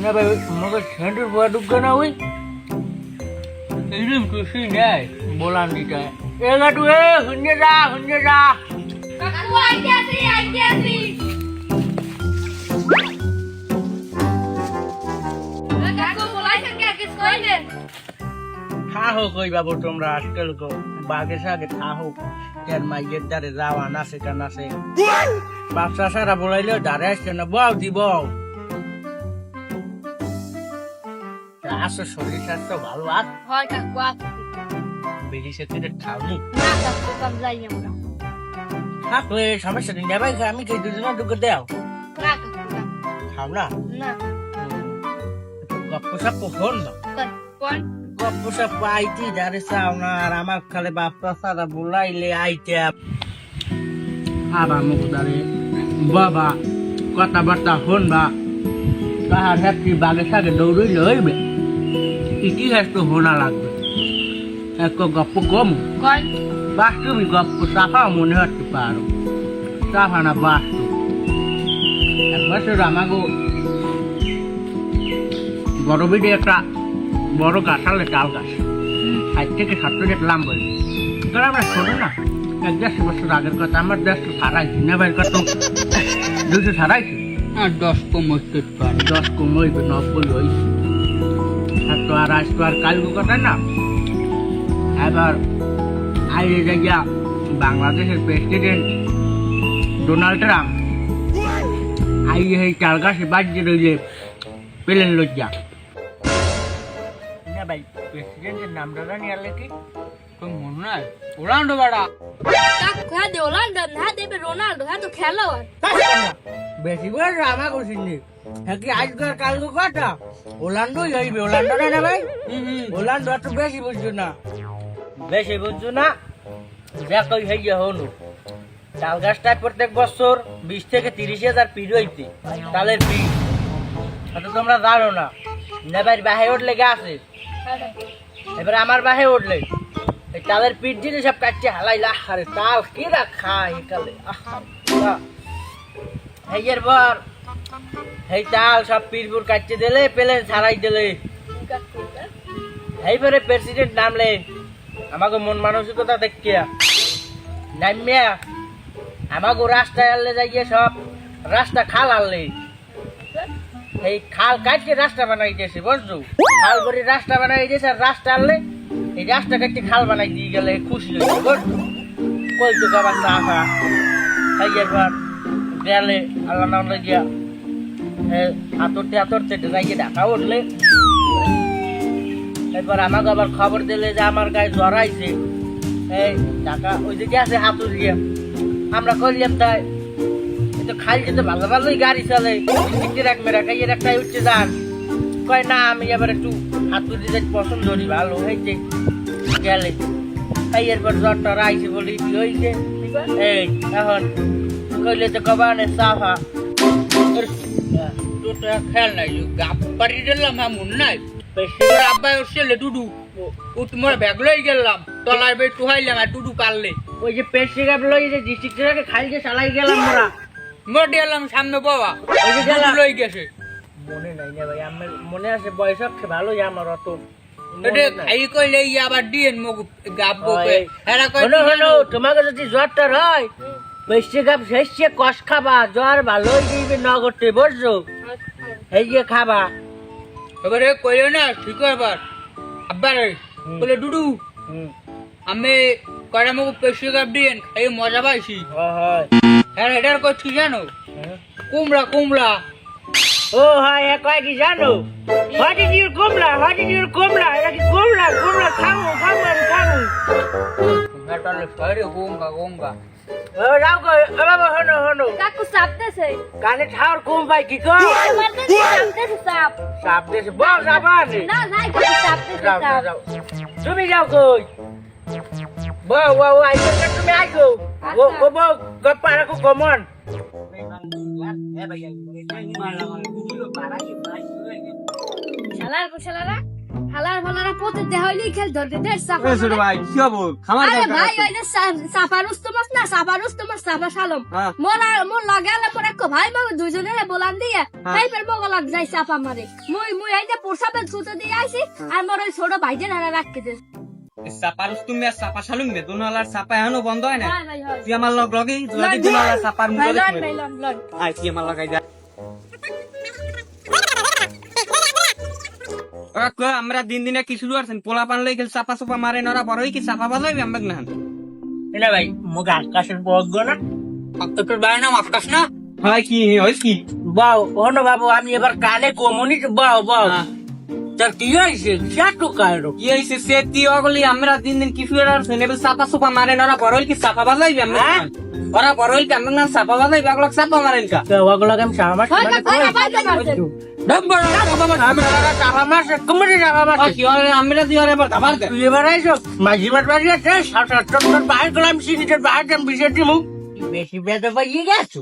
না ভাই মগজ সেন্টার বয়া ঢুকবে না ওই এইরকম খুশি নেই বলান দিটা এ গাটু এ হুঞ্জে যা কাকু আইতে আসি কাকু বলাইছেন কে কিস কইলেন থাহো কই বাবু তোমরা আজকাল কো বাগে সাগে থাহো কেন মাইয়ের দ্বারে যাওয়া নাচে টানাছে বাপসা সারা বলাইলেও দাঁড়ে আসছে না বউ দিব আসো শরীর স্বাস্থ্য ভালো আস হয় কাকু আসি বেশি সে তুই খাওনি না কাকু কম যাই আমরা থাকলে সমস্যা নেই নেবাই আমি কে দুজনে ঢুকে দেও না কাকু খাও না না গপ্প সাপ্প হন না কোন গপ্প সাপ্প আইতি যারে চাও না আর আমার খালে বাপটা সারা বলাইলে আইতে আবার মুখ দাঁড়ে বাবা কথাবার্তা হনবা তাহার হ্যাপি বাগে সাগে দৌড়ইলে হইবে ইতিহাস তো হোনা লাগবে এক গপ্প কম কোন বাস্তবিক গপ্প সাফা মনে হতে পারো সাফা না বাস্তব এক বছর আমাকে বড় বিডে একটা বড় গাছ আলে তাল গাছ 60 থেকে 70 দেখলাম বলি কারণ আমরা ছোট না 1-1.5 বছর আগের কথা আমার 10 ছাড়াইছি নেবার কত 200 ছাড়াইছি আর 10 কমতে পারে 10 কমইবে 90 হইছে আর আজ তো আর কালকে কথা না এবার আইরে জায়গা বাংলাদেশের প্রেসিডেন্ট ডোনাল্ড ট্রাম্প আইয়ে এই তাল গাছে বাজিয়ে রইলে পেলেন লজ্জা না ভাই প্রেসিডেন্টের নামটা জানি আর কি তোর মনে নাই রোনাল্ডো বাড়া কাকু হ্যাঁ দে রোনাল্ডো হ্যাঁ দেবে রোনাল্ডো হ্যাঁ তো খেলোয়াড় বেশি বয়স আমা করছিনি হ্যাঁ কি আজকাল কালকে কথা ওলান্ডোই হইবে ওলান্ডো না ভাই ওলান্ডো এত বেশি বুঝছো না দেখই হইয়া হনু তাল গাছটায় প্রত্যেক বছর 20 থেকে 30 হাজার পিড় হইতে তালের পিড় হয়তো তোমরা জানো না নেবার বাহে উঠলে গাছে এবার আমার বাহে উঠলে এই তালের পিঠ দিয়ে সব কাটছে হালাইলা আরে তাল কি রাখা একালে হেয়ের পর এই তাল সব পিড়পুর কাটছে দিলে পেলেন ছাড়াই দিলে এইবারে প্রেসিডেন্ট নামলে আমাকে মন মানসিকতা দেখিয়া নামিয়া আমাকে রাস্তায় আনলে যাইয়ে সব রাস্তা খাল আনলে এই খাল কাটকে রাস্তা বানাইতেছে বুঝছো খাল করে রাস্তা বানাই দিয়েছে আর রাস্তা আনলে এই রাস্তা কাটতে খাল বানাই দিয়ে গেলে খুশি হয়েছে বুঝছো কই তো গাবার চাষা একবার গেলে আল্লাহ নাম লাগিয়া আতরতে যাইয়ে ঢাকা উঠলে এরপর আমাকে আবার খবর দিলে যে আমার গায়ে জ্বর আইছে এই ঢাকা ওই দিকে আছে হাতুরিয়া আমরা করলাম তাই কিন্তু খালি যেতে ভালো ভালোই গাড়ি চলে রাখাইয়ের একটাই উঠছে যান কয় না আমি এবার একটু হাতুরি যাই পছন্দ করি ভালো হয়েছে গেলে তাই এরপর জ্বরটা আইছে বলি কি হয়েছে এই এখন কইলে তো কবানে সাফা তোর তো খেয়াল নাই গাপ পাড়ি দিলাম এমন নাই পেশির আব্বাই উঠছে টুডু তোমার ব্যাগ লই গেলাম তলায় বেশ টুহাইলাম আর টুডু পারলে ওই যে পেশি গাপ লই যে ডিস্ট্রিক্টটাকে খাই যে চালাই গেলাম মোরা মোটে এলাম সামনে বাবা ওই যে গেলাম লই গেছে মনে নাই না ভাই আমার মনে আছে বয়স ভালোই আমার অত এই কইলে আবার দিয়েন মুখ গাপ বকে এরা কই হলো তোমাকে যদি জ্বরটা হয় পেশি গাপ শেষে কষ খাবা জ্বর ভালোই দিবে নগরতে বুঝছো এই যে খাবা এবারে কইলে না ঠিক এবার আব্বারে বলে ডুডু আমি কয়টা মুখ পেশি গাপ দিয়েন এই মজা পাইছি হ্যাঁ এটার করছি জানো কুমড়া ও হ্যাঁ এ কয় কি জানো হোয়াট ইজ ইউর কুমড়া এটা কি কুমড়া খাবো বেটালে সরে গঙ্গা ও যাও কই ও বাবা হনো কাকু সাপতেছে কানে ঠাওর কুম ভাই কি কো মারতেছে সাপতেছে সাপ দেছে বল যাবানি না যাই কাকু সাপতেছে যাও তুমি যাও কই বাও আইছো তুমি আইছো ও গপ্পা রাখো কমন শালারা হালার ফালারা পথে দেহলি খেল ধরতে দে সাফা এ ছোট ভাই কি হবো খামার আরে দরকার ভাই আছে। ওই যে সাফারুস তোমার না সাফারুস তোমার সাফা সালম হ্যাঁ। মোর লাগালে পরে একো ভাই মগ দুইজনে বলান দিয়ে হ্যাঁ। তাই ফের মগ লাগ যাই সাফা মারে মুই আইতে পোরসাবে ছুতে দিয়ে আইছি আর মোর ওই ছোট ভাইদের হারা রাখতে দে চাপার তুমি আর চাপা চালুম বে দুনালার চাপা এখনো বন্ধ হয় না ভাই ভাই হয় তুই আমার লগ লগেই যদি দুনালার চাপার মুখ ভাই লন দেখবে ভাই লন লন আই তুই আমার লাগাই যা আমরা দিন দিনে কি শুরু করছেন পোলা পান লই গেল চাপা চাপা মারে নরা বড়ই কি চাপা বাজাইবে আমরা না এনে ভাই মুখ আকাশের বজ্ঞ না তোর ভাইয়ের নাম আকাশ না হয় কি হয় কি বাও অন্য বাবু আমি এবার কানে কমনি বাও বাও তার কি হয়েছে চাটু কায়রো কি হইছে সেতি অগলি আমরা দিন দিন কি শুরু করছেন এবার চাপা চাপা মারে নরা বড়ই কি চাপা বাজাইবে আমরা ওরা বড়ই কি আমরা না চাপা বাজাইবে আগলা চাপা মারেন কা ওগুলো আমি সামার হয় না ভাই ভাই আমরা দিয়ে এবার খাবার দে তুই এবার আইসো মাঝি মাঠ বাড়ি আছে তোর বাইরে গেলাম সিনিটের বাইরে বিষয় দিমু বেশি বেদ পাইয়ে গেছো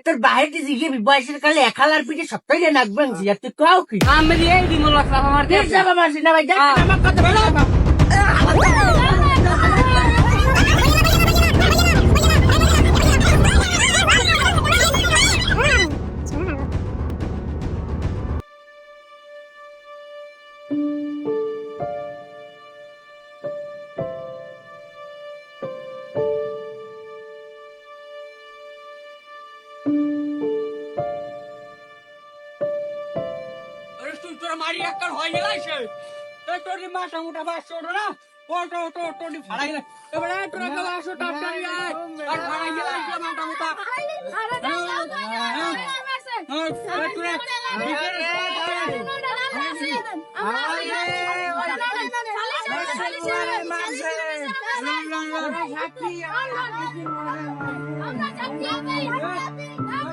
তোর বাইরে দিকে বয়সের কালে একালার পিঠে সপ্তাহে নাকবেন তুই কাউ কি আমরা এই দিমু লাখ চাপা মারতে যাবা মাসি না ভাই দেখ আমার কথা বলো তুই তোর মারি একটার হয়ে গেলাইছে তোর মাথা মোটা বাস ছোট না তোর ফাড়াই না এবারে তোরা গেলা আসো টাটকারি আয় আর ফাড়াই গেলাইছে মাথা মোটা আমরা